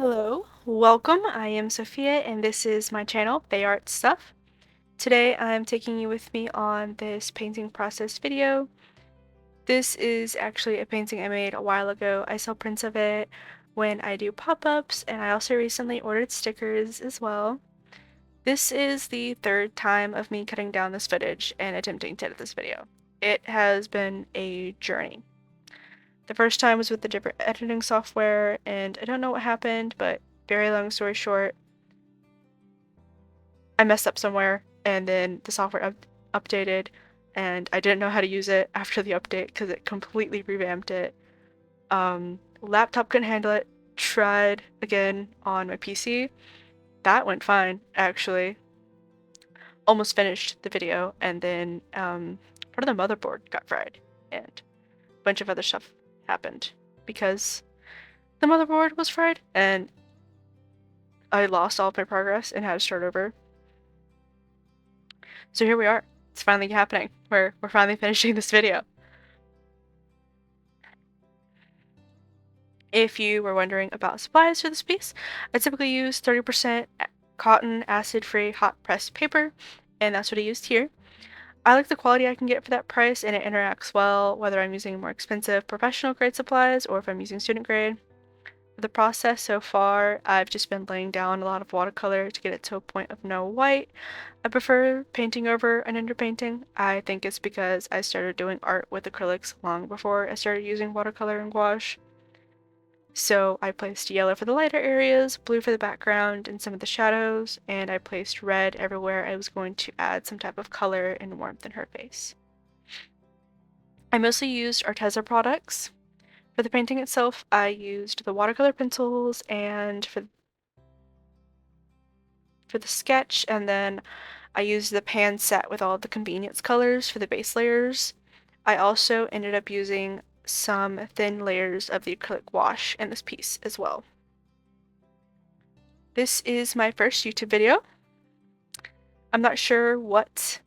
Hello, welcome. I am Sophia and this is my channel, faeartssuff. Today I'm taking you with me on this painting process video. This is actually a painting I made a while ago. I sell prints of it when I do pop-ups, and I also recently ordered stickers as well. This is the third time of me cutting down this footage and attempting to edit this video. It has been a journey. The first time was with the different editing software, and I don't know what happened, but very long story short, I messed up somewhere, and then the software updated, and I didn't know how to use it after the update because it completely revamped it. Laptop couldn't handle it. Tried again on my PC. That went fine, actually. Almost finished the video, and then part of the motherboard got fried, and a bunch of other stuff happened because the motherboard was fried, and I lost all of my progress and had to start over. So here we are. It's finally happening. We're finally finishing this video. If you were wondering about supplies for this piece, I typically use 30% cotton acid-free hot pressed paper, and that's what I used here. I like the quality I can get for that price, and it interacts well whether I'm using more expensive professional grade supplies or if I'm using student grade. For the process so far, I've just been laying down a lot of watercolor to get it to a point of no white. I prefer painting over and underpainting. I think it's because I started doing art with acrylics long before I started using watercolor and gouache. So I placed yellow for the lighter areas, blue for the background and some of the shadows, and I placed red everywhere I was going to add some type of color and warmth in her face. I mostly used Arteza products. For the painting itself, I used the watercolor pencils, and for the sketch, and then I used the pan set with all the convenience colors for the base layers. I also ended up using some thin layers of the acrylic wash in this piece as well. This is my first YouTube video. I'm not sure what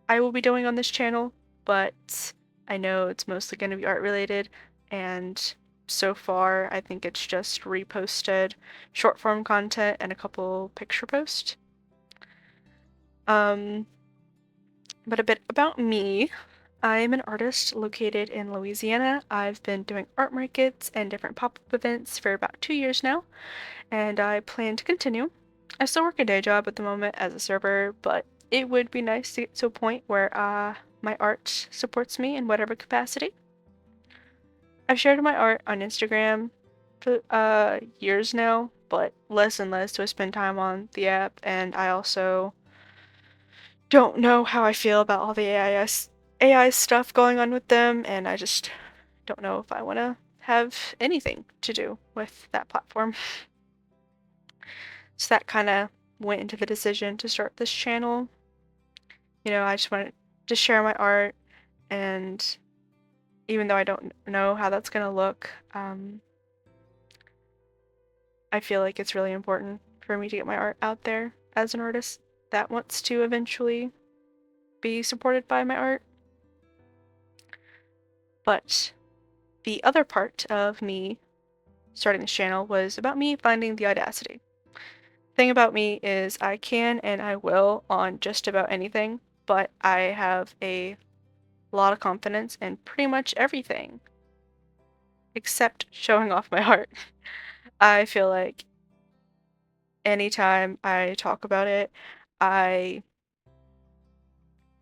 I will be doing on this channel, but I know it's mostly going to be art related, and so far I think it's just reposted short form content and a couple picture posts. But a bit about me. I'm an artist located in Louisiana. I've been doing art markets and different pop-up events for about 2 years now, and I plan to continue. I still work a day job at the moment as a server, but it would be nice to get to a point where my art supports me in whatever capacity. I've shared my art on Instagram for years now, but less and less do I spend time on the app, and I also don't know how I feel about all the AI stuff going on with them, and I just don't know if I want to have anything to do with that platform. So that kind of went into the decision to start this channel. You know, I just wanted to share my art, and even though I don't know how that's going to look, I feel like it's really important for me to get my art out there as an artist that wants to eventually be supported by my art. But the other part of me starting this channel was about me finding the audacity. Thing about me is I can and I will on just about anything, but I have a lot of confidence in pretty much everything except showing off my art. I feel like anytime I talk about it, I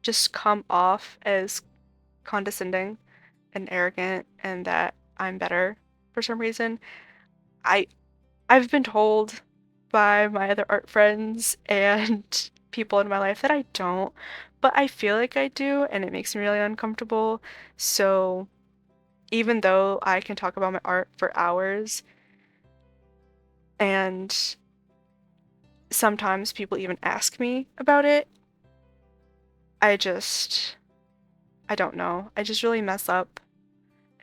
just come off as condescending and arrogant and that I'm better for some reason. I've been told by my other art friends and people in my life that I don't, but I feel like I do, and it makes me really uncomfortable. So even though I can talk about my art for hours, and sometimes people even ask me about it, I don't know. I just really mess up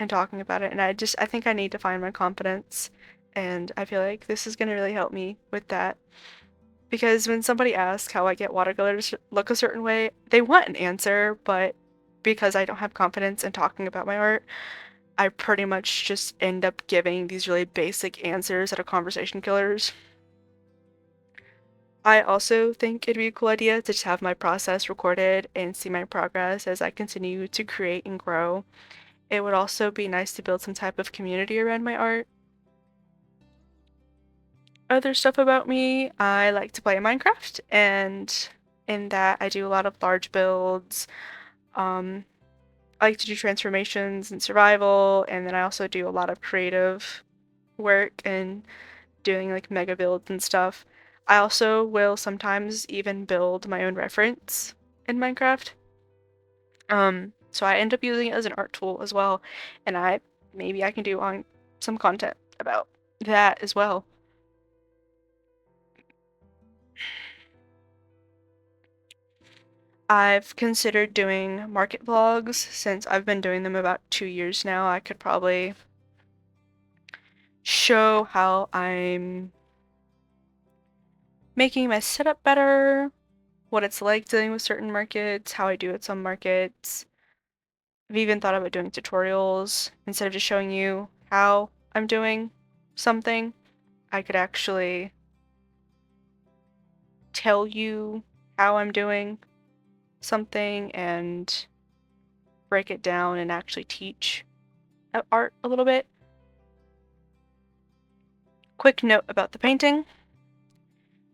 in talking about it, and I think I need to find my confidence, and I feel like this is gonna really help me with that. Because when somebody asks how I get watercolors to look a certain way, they want an answer, but because I don't have confidence in talking about my art, I pretty much just end up giving these really basic answers that are conversation killers. I also think it'd be a cool idea to just have my process recorded and see my progress as I continue to create and grow. It would also be nice to build some type of community around my art. Other stuff about me, I like to play Minecraft, and in that I do a lot of large builds. Um, I like to do transformations and survival, and then I also do a lot of creative work and doing like mega builds and stuff. I also will sometimes even build my own reference in Minecraft. So I end up using it as an art tool as well, and maybe I can do on some content about that as well. I've considered doing market vlogs since I've been doing them about 2 years now. I could probably show how I'm making my setup better, what it's like dealing with certain markets, how I do at some markets. I've even thought about doing tutorials. Instead of just showing you how I'm doing something, I could actually tell you how I'm doing something and break it down and actually teach art a little bit. Quick note about the painting.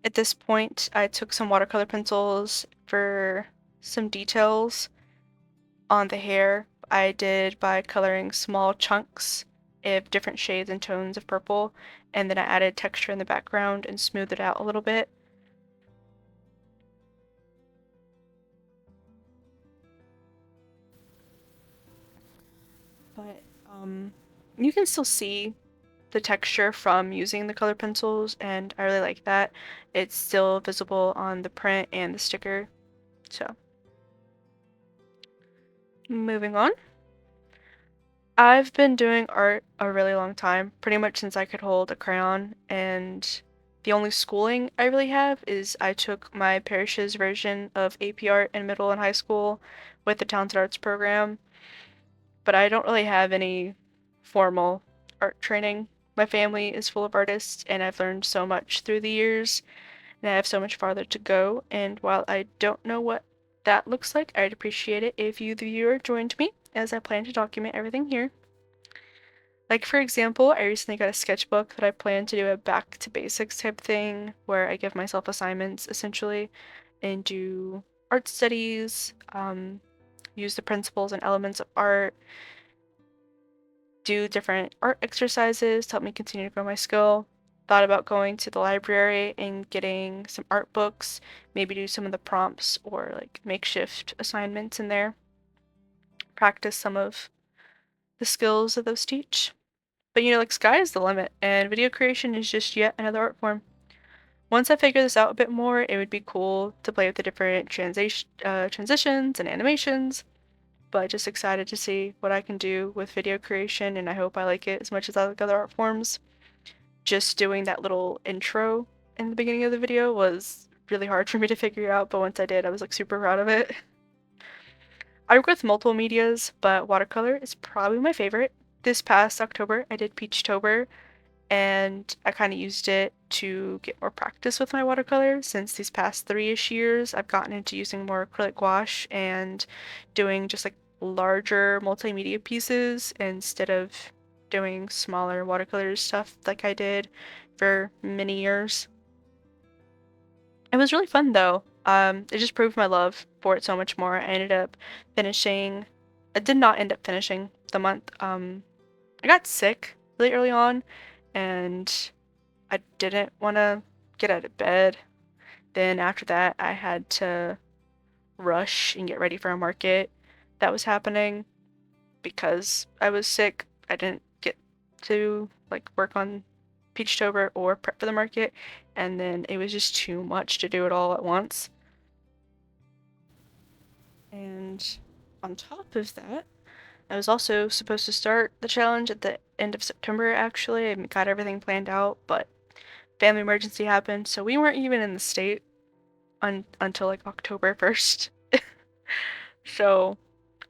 At this point, I took some watercolor pencils for some details on the hair. I did by coloring small chunks of different shades and tones of purple, and then I added texture in the background and smoothed it out a little bit. But you can still see the texture from using the color pencils, and I really like that. It's still visible on the print and the sticker. So, moving on. I've been doing art a really long time, pretty much since I could hold a crayon, and the only schooling I really have is I took my parish's version of AP art in middle and high school with the Talented Arts program, but I don't really have any formal art training. My family is full of artists, and I've learned so much through the years, and I have so much farther to go. And while I don't know what that looks like, I'd appreciate it if you, the viewer, joined me as I plan to document everything here. Like, for example, I recently got a sketchbook that I plan to do a back to basics type thing where I give myself assignments essentially and do art studies, use the principles and elements of art, do different art exercises to help me continue to grow my skill. Thought about going to the library and getting some art books, maybe do some of the prompts or like makeshift assignments in there, practice some of the skills that those teach. But like sky is the limit, and video creation is just yet another art form. Once I figure this out a bit more, it would be cool to play with the different transitions and animations, but just excited to see what I can do with video creation, and I hope I like it as much as I like other art forms. Just doing that little intro in the beginning of the video was really hard for me to figure out, but once I did, I was like super proud of it. I work with multiple medias, but watercolor is probably my favorite. This past October, I did Peachtober, and I kind of used it to get more practice with my watercolor since these past 3-ish years I've gotten into using more acrylic gouache and doing just like larger multimedia pieces instead of doing smaller watercolor stuff like I did for many years. It was really fun though. It just proved my love for it so much more. I ended up finishing, I did not end up finishing the month. I got sick really early on and I didn't want to get out of bed. Then after that, I had to rush and get ready for a market that was happening because I was sick. I didn't get to like work on Peachtober or prep for the market, and then it was just too much to do it all at once. And on top of that, I was also supposed to start the challenge at the end of September actually. I got everything planned out, but family emergency happened, so we weren't even in the state until like October 1st. So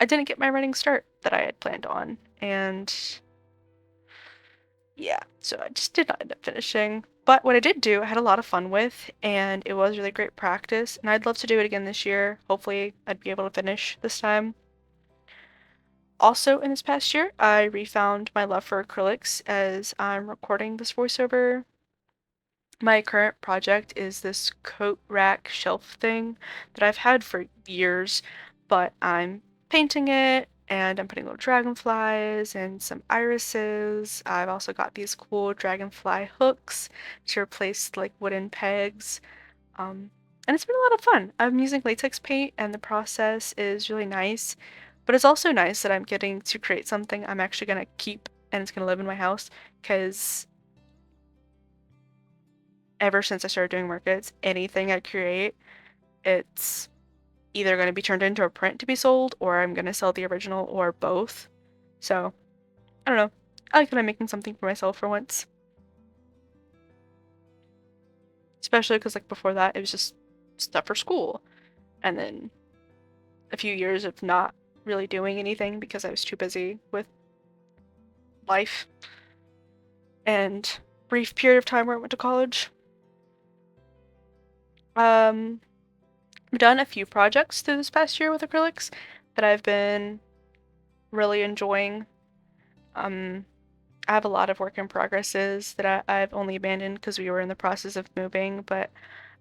I didn't get my running start that I had planned on, and yeah, so I just did not end up finishing. But what I did do, I had a lot of fun with, and it was really great practice, and I'd love to do it again this year. Hopefully, I'd be able to finish this time. Also, in this past year, I refound my love for acrylics as I'm recording this voiceover. My current project is this coat rack shelf thing that I've had for years, but I'm painting it and I'm putting little dragonflies and some irises. I've also got these cool dragonfly hooks to replace like wooden pegs. And it's been a lot of fun. I'm using latex paint and the process is really nice, but it's also nice that I'm getting to create something I'm actually gonna keep and it's gonna live in my house because ever since I started doing markets, anything I create, it's either going to be turned into a print to be sold, or I'm going to sell the original, or both. So, I don't know. I like that I'm making something for myself for once. Especially because, like, before that, it was just stuff for school. And then a few years of not really doing anything because I was too busy with life. And brief period of time where I went to college. I've done a few projects through this past year with acrylics that I've been really enjoying. I have a lot of work in progresses that I've only abandoned because we were in the process of moving, but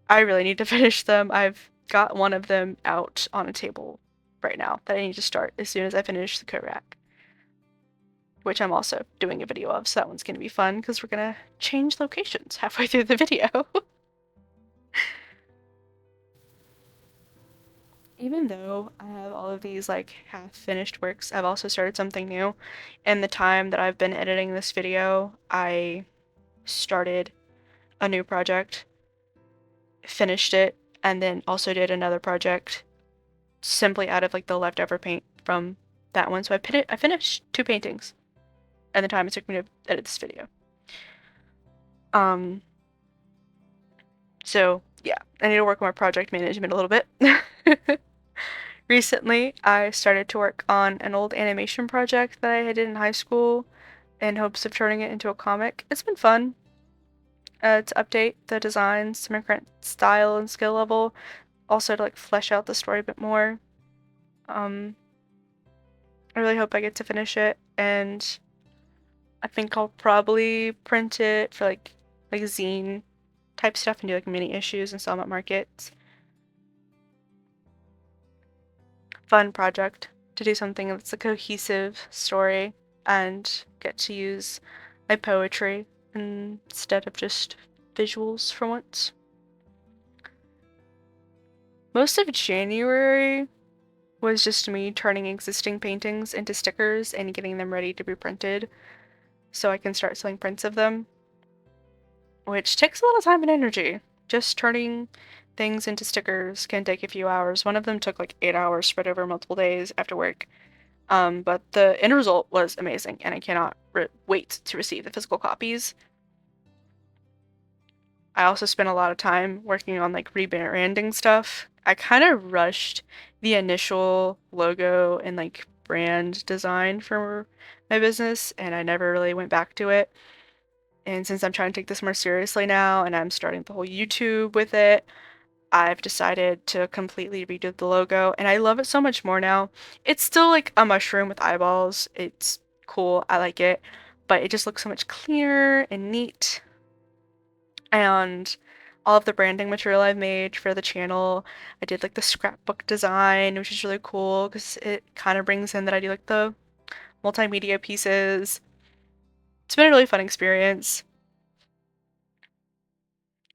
I really need to finish them. I've got one of them out on a table right now that I need to start as soon as I finish the coat rack, which I'm also doing a video of, so that one's going to be fun because we're going to change locations halfway through the video. Even though I have all of these like half-finished works, I've also started something new. In the time that I've been editing this video, I started a new project, finished it, and then also did another project simply out of like the leftover paint from that one. So I finished 2 paintings in the time it took me to edit this video. Um, so yeah, I need to work on my project management a little bit. Recently, I started to work on an old animation project that I did in high school in hopes of turning it into a comic. It's been fun to update the designs to my current style and skill level, also to like flesh out the story a bit more. I really hope I get to finish it, and I think I'll probably print it for like zine type stuff and do like mini issues and sell them at markets. Fun project to do something that's a cohesive story and get to use my poetry instead of just visuals for once. Most of January was just me turning existing paintings into stickers and getting them ready to be printed so I can start selling prints of them, which takes a lot of time and energy. Just turning things into stickers can take a few hours. One of them took like 8 hours spread over multiple days after work. But the end result was amazing, and I cannot wait to receive the physical copies. I also spent a lot of time working on like rebranding stuff. I kind of rushed the initial logo and like brand design for my business, and I never really went back to it. And since I'm trying to take this more seriously now and I'm starting the whole YouTube with it, I've decided to completely redo the logo, and I love it so much more now. It's still like a mushroom with eyeballs. It's cool. I like it, but it just looks so much cleaner and neat. And all of the branding material I've made for the channel, I did like the scrapbook design, which is really cool because it kind of brings in that I do like the multimedia pieces. It's been a really fun experience.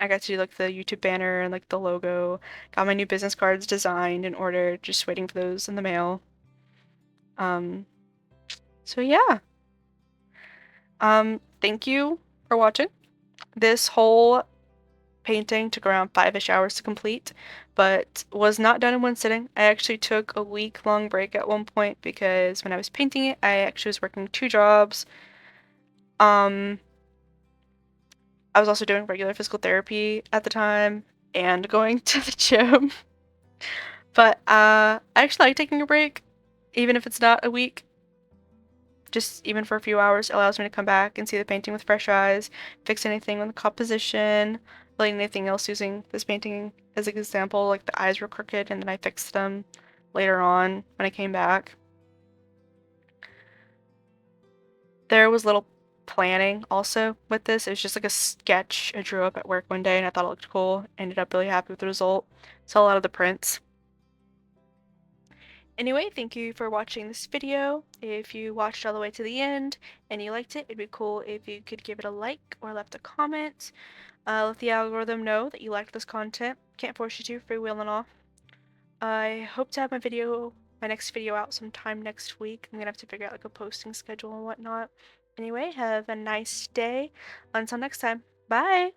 I got to do like the YouTube banner and like the logo. Got my new business cards designed and ordered, just waiting for those in the mail. Um, so yeah. Thank you for watching. This whole painting took around 5-ish hours to complete, but was not done in one sitting. I actually took a week-long break at one point because when I was painting it, I actually was working 2 jobs. I was also doing regular physical therapy at the time and going to the gym. But I actually like taking a break, even if it's not a week. just even for a few hours, it allows me to come back and see the painting with fresh eyes, fix anything with the composition, really anything else using this painting as an example, like the eyes were crooked and then I fixed them later on when I came back. There was little planning also with this. It was just like a sketch I drew up at work one day and I thought it looked cool. Ended up really happy with the result. Saw a lot of the prints. Anyway, thank you for watching this video. If you watched all the way to the end and you liked it, it'd be cool if you could give it a like or left a comment. Let the algorithm know that you liked this content. Can't force you to, free will and all. I hope to have my next video out sometime next week. I'm gonna have to figure out like a posting schedule and whatnot. Anyway, have a nice day. Until next time. Bye!